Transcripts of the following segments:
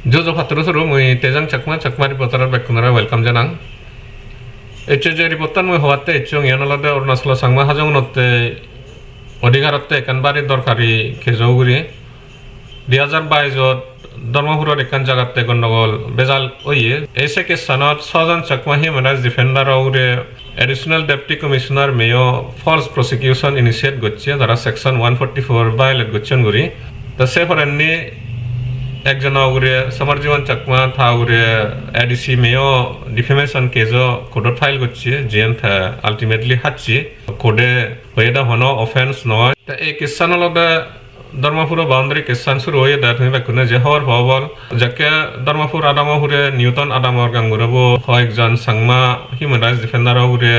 Jojo Fatru Suru, Mui Tezang Chakma, Chakma Reporter Bakunara, welcome Janang. HJ Reporter Mui Hoate, Chung Yanolade or Nasla Sangma Hazang not the Odigarate, Kanbari Dorkari, Kezoguri, the Azerbaijan, Dharmapurot Chakma Hrd Unor, Bezal Oye, Esek Sanat, Southern Chakma HRDs Defender Aure, Additional Deputy Commissioner Mayo, False Prosecution Initiate Gotche, there are Section 144 Violate Gotchanguri, the Safer and একজন ওগুরে সমরজীবন চাকমা থা ওগুরে ADC মেও defamation কেজো কোডত file করছে GN থা ultimately হাচ্ছি কোডে হয়েদা হনো offence নয় তা এই কেসান লদা ধর্মপুর বাউন্ডারি কেসান শুরু হয়ে দা তুমি বাকুনে যে হওয়ার ভবল যাকে ধর্মপুর আদামো হুরে নিউটন আদামর গাঙ্গুরবো একজন সাংমা হিউম্যান রাইটস ডিফেন্ডার ওগুরে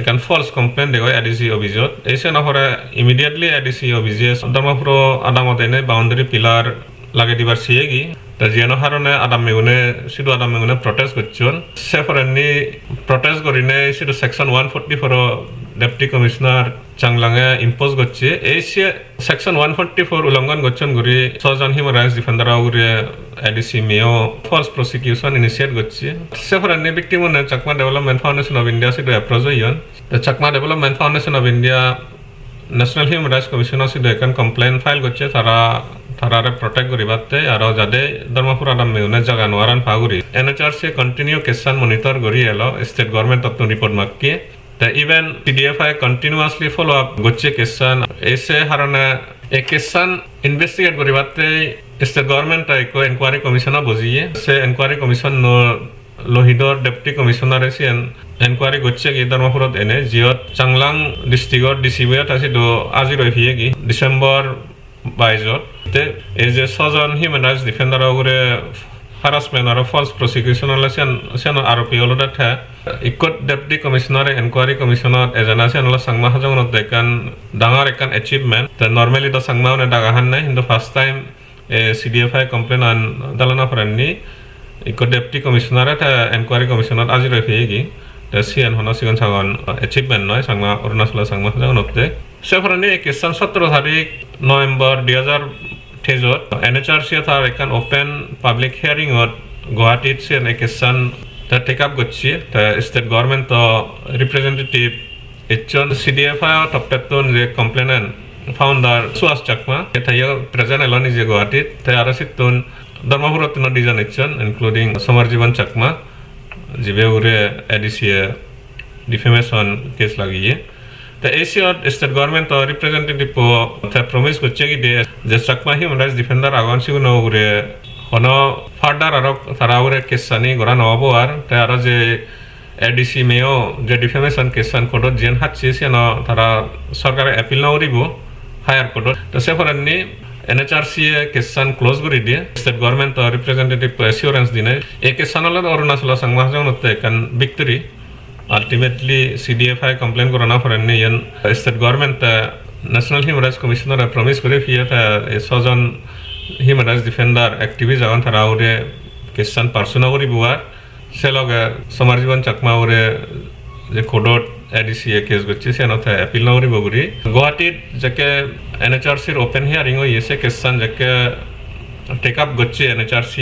এখান ফলস কমপ্লেন দেখো এডিসি অভিযোগ এইসে নহরে ইমিডিয়েটলি এডিসি অভিযোগ ধর্মপুর আদামত এনে বাউন্ডারি পিলার লাগে দিবার সিয়েগি তা যেন হারনে আদাম মেগুনে সিধু আদাম মেগুনে প্রটেস্ট করছন সেফরেননি প্রটেস্ট করিনে সিধু সেকশন 144 ডেপুটি কমিশনার চাংলাঙে ইম্পোজ করছে এই সেকশন 144 উল্লঙ্ঘন করছন গুরি ছজন হিউম্যান রাইটস ডিফেন্ডার গুরি এডিসি মেও ফলস প্রসিকিউশন ইনিশিয়েট করছে সেফরেননি ভিক্টিমনে Chakma Development Foundation of India সিধু অ্যাপ্রোচ হইয়ন তা Chakma Development Foundation of India National Human Rights commissioner সিধু এখন কমপ্লেন ফাইল করছে তারারে প্রটেক্ট করিবাতে আর যাতে ধর্মপুর আদাম মেউনে জাগা নোয়ারান ফাগুরি NHRC কন্টিনিউ কেসান মনিটর করি এলো স্টেট গভর্নমেন্ট তত্ত্ব রিপোর্ট মাক্কি তা even CDFI continuously follow up গচ্ছে কেসান এসে হারনে এ কেসান ইনভেস্টিগেট করিবাতে স্টেট গভর্নমেন্ট আইকো এনকোয়ারি কমিশনার বজিয়ে সে এনকোয়ারি কমিশন লোহিদর ডেপুটি কমিশনার এসিয়ান এনকোয়ারি গচ্ছে কি ধর্মপুরত এনে জিয়ত চাংলাং ডিস্ট্রিক্টর ডিসিবিয়ত আছে দো আজি রহিয়ে কি ডিসেম্বর 22 এই যে ছজন হিউম্যান রাইটস ডিফেন্ডার ওগুরে হারাসমেন্ট আর ফলস প্রসিকিউশন সেন আরোপি হলো দেখা ইকট ডেপুটি কমিশনার এনকোয়ারি কমিশনার এজেন আছে সাংমা হাজংনত দেখান ডাঙর একান অ্যাচিভমেন্ট নর্মালি তো সাংমা ডাগাহান নাই কিন্তু ফার্স্ট টাইম CDFI কমপ্লেন আন দালানা ফরাননি ইকট ডেপুটি কমিশনার এনকোয়ারি কমিশনার আজি রহিয়েগি সিয়ান হন সিগন সাগন অ্যাচিভমেন্ট নয় সাংমা অরুণাচল সাংমা হাজংনতে সেফরানি কেসান 17 তারিখ নভেম্বর 2023 NHRC থার একান ওপেন পাবলিক হিয়ারিং অর গুয়াহাটিত সে কেসান তা টেক আপ গচ্ছি তা স্টেট গভর্নমেন্ট তো রিপ্রেজেন্টেটিভ এচন CDFI টপটেতন যে কমপ্লেনেন্ট ফাউন্ডার সুহাস চাকমা এথাইয়া প্রেজেন্ট এলনি যে গুয়াহাটিত তে আরসিতুন ধর্মপুরত ডিজাইন এচন ইনক্লুডিং সমরজীবন চাকমা জিবে উরে এডিসি ডিফেমেশন কেস লাগিয়ে তা এসিয়ত স্টেট গভর্নমেন্ট রিপ্রেজেন্টেটিভ প্রমিস করছে কি যে চাকমা হিউম্যান রাইটস ডিফেন্ডার আগান সিগুন উরে হন ফার্দার আর তারা উরে কেসানি গড়া নবাবো আর তাই আর যে এডিসি মেও যে ডিফেমেশন কেসান কোর্টত যেন হাতছে সেন তারা সরকারে অ্যাপিল নকরিব হায়ার কোর্টত তো সেফরাননি NHRC কেসান ক্লোজ করে দিয়ে স্টেট গভর্নমেন্ট রিপ্রেজেন্টেটিভ অ্যাসিওরেন্স দিনে এই কেসানলে অরুণাচল সাংমা হাজংনত একান victory ultimately CDFI complain corona for any state government national human rights commissioner promise করে ফিয়ে ছজন human rights defender activist আগান তারা ওরে কেসান পার্সোনা করি বুয়ার সে লগে সমরজীবন চাকমা ওরে যে কোডত এডিসি কেস গচ্ছে সে নথা অ্যাপিল নকরি বগুরি গুয়াহাটিত যাকে NHRC ওপেন হিয়ারিং হইছে কেসান যাকে টেক আপ গচ্ছে NHRC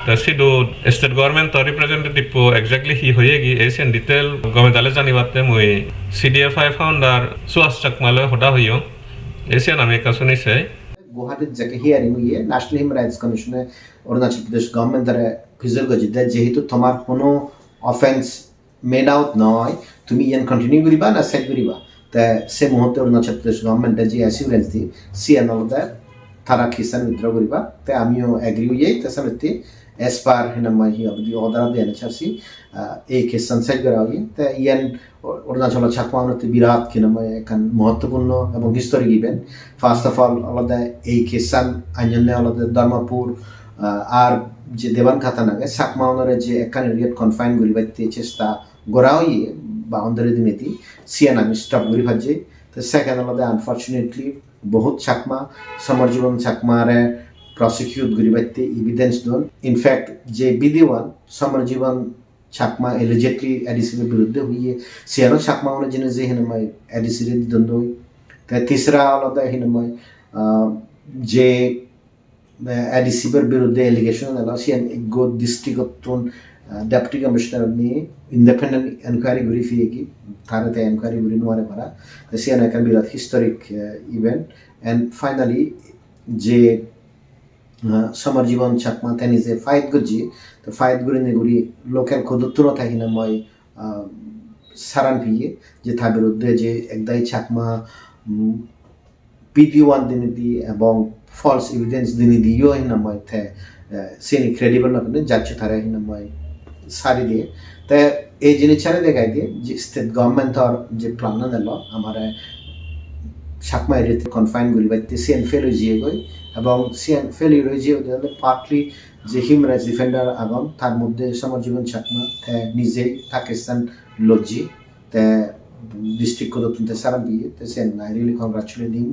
তা সিধু স্টেট গভর্নমেন্ট রিপ্রেজেন্টেটিভ এক্স্যাক্টলি হি হয়েগি এসিয়ান ডিটেল গমেদালে জানিবাতে মুই CDFI ফাউন্ডার সুহাস চাকমালে হদা হইও এসিয়ান আমি কাশুনিছে গুয়াহাটিত যাকে হিয়ারিং হইয়ে ন্যাশনাল হিউম্যান রাইটস কমিশনে অরুণাচল প্রদেশ গভর্নমেন্ট দ্বারা ফিজর গজিতে যেহেতু তোমার কোনো অফেন্স মেড আউট নয় তুমি ইয়ান কন্টিনিউ করিবা না সেট করিবা তা সে মুহূর্তে অরুণাচল প্রদেশ গভর্নমেন্টে যে অ্যাসিউরেন্স দি সিএন অলদা তারা কিসান উইথড্র করিবা তে আমিও এগ্রি হইয়ে তাসামতে এস পার হিনামা হি of the order of the NHRC এই কিসান সাইড করা হবে তে ইয়ান অরুণাচল চাকমাতে বিরাট কিনামা একান মহত্বপূর্ণ এবং historic event first of all অলদা এই কিসান আইননে অলদা ধর্মপুর আর যে দেবান খাতা নাগে চাকমা অনরে যে একান এরিয়াত কনফাইন করিবাতে চেষ্টা গড়া হইয়ে বাউন্ডারি দিমেতি সিয়ান আমি স্টপ করি ভাজে তো সেকেন্ড অলদা আনফরচুনেটলি বহুত চাকমা সমরজীবন চাকমারে প্রসিকিউট করিবাতে এভিডেন্স দন ইনফ্যাক্ট যে বিধিওয়ান সমরজীবন চাকমা এলিজিটলি এডিসির বিরুদ্ধে হইয়ে সিয়ানো চাকমা মানে জিনিস যে হিনময় এডিসির দ্বন্দ্ব হই তা তিসরা আলাদা হিনময় যে এডিসিপের বিরুদ্ধে এলিগেশন এলো সিয়ান গো ডিস্ট্রিক্টন ডেপুটি কমিশনার নি ইন্ডিপেন্ডেন্ট এনকোয়ারি ঘুরি ফিয়ে কি তারাতে এনকোয়ারি ঘুরি নোয়ারে পারা সিয়ান একটা বিরাট হিস্টোরিক ইভেন্ট অ্যান্ড ফাইনালি যে সমরজীবন চাকমা তেনি যে ফাইট গজি তো ফাইট গুলি নেগুলি লোকেল খদুত্তর থাকি না মই সারান ফিয়ে যে তার বিরুদ্ধে যে একদাই চাকমা PD1 দিনে দি এবং ফলস এভিডেন্স দিনে দিও হিনা মই থে সেনি ক্রেডিবল না মানে যাচ্ছে তারা হিনা মই সারি দিয়ে তে এই জিনিস ছাড়ে দেখাই দিয়ে যে স্টেট গভর্নমেন্ট আর যে প্ল্যান না দিল আমার চাকমা এরিয়াতে কনফাইন করি বাইতে সিএন ফেল হয়ে যেয়ে গই এবং সিএন ফেল হয়ে যেয়ে পার্টলি যে হিউম্যান রাইটস ডিফেন্ডার আগম তার মধ্যে সমরজীবন চাকমা নিজেই পাকিস্তান লজ্জি তে ডিস্ট্রিক্ট কত তুলতে সারা দিয়ে তে সিএন আই রিয়েলি কংগ্রাচুলেটিং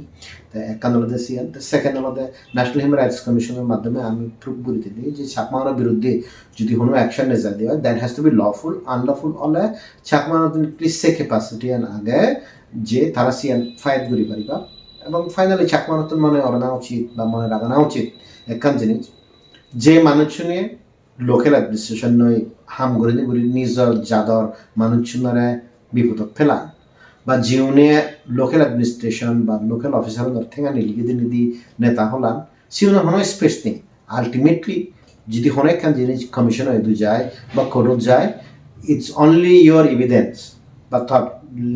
তে একান হলো সিএন তে সেকেন্ড হলো ন্যাশনাল হিউম্যান রাইটস কমিশনের মাধ্যমে আমি প্রুভ করিতে দিই যে চাকমার বিরুদ্ধে যদি কোনো অ্যাকশন নেওয়া দেওয়া that has to be lawful unlawful হলে চাকমার প্লিসে ক্যাপাসিটি আগে যে তারা সিএন ফাইট করি পারিবা এবং ফাইনালি চাকমা নতুন মনে অরানা উচিত বা মনে রাখানা উচিত একখান জিনিস যে মানুষ নিয়ে লোকাল অ্যাডমিনিস্ট্রেশন নয় হাম করে নিজের জাদর মানুষজনরে বিপদত ফেলা বা জিউনে লোকাল অ্যাডমিনিস্ট্রেশন বা লোকাল অফিসার ঠেঙা নিলিগে নিদি নেতা হলাম সিউনে কোনো স্পেস নেই আলটিমেটলি যদি অনেক খান জিনিস কমিশন হয়ে যায় বা কোর্টত যায় ইটস অনলি ইয়োর এভিডেন্স বা থট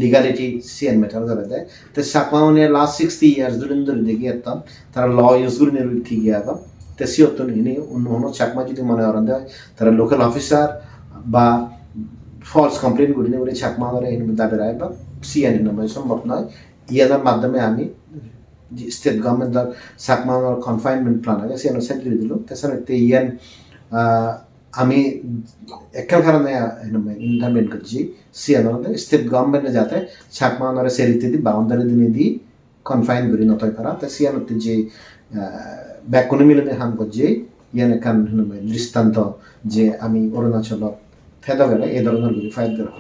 লিগালিটি সিএন ম্যাটার ধরে দেয় তো চাকমা লাস্ট 60 ইয়ার্স ধরে দেখি একদম তারা ল ইউজ করে নিয়ে ঠিক আছে তো সিওর নিয়ে অন্য চাকমা যদি মনে করেন দেয় তারা লোকাল অফিসার বা ফলস কমপ্লেন করে নিয়ে বলে চাকমা করে দাবি রায় বা সিএন নামে সম্ভব নয় ইয়াদের মাধ্যমে আমি state government Chakma confinement plan আগে সিএন সেট করে দিল তাছাড়া ইয়ান আমি একটা কারণে ইন্টারমেন্ট করছি সিএন স্টেট গভর্নমেন্টে যাতে চাকমা সেরিতে দি বাউন্ডারি দিনে দি কনফাইন করি নতয় করা তা সিএন যে ব্যাকুনি মিলনে হাম করছি ইয়ান একান দৃষ্টান্ত যে আমি অরুণাচল থেদা গেলে এই ধরনের ফাইট করা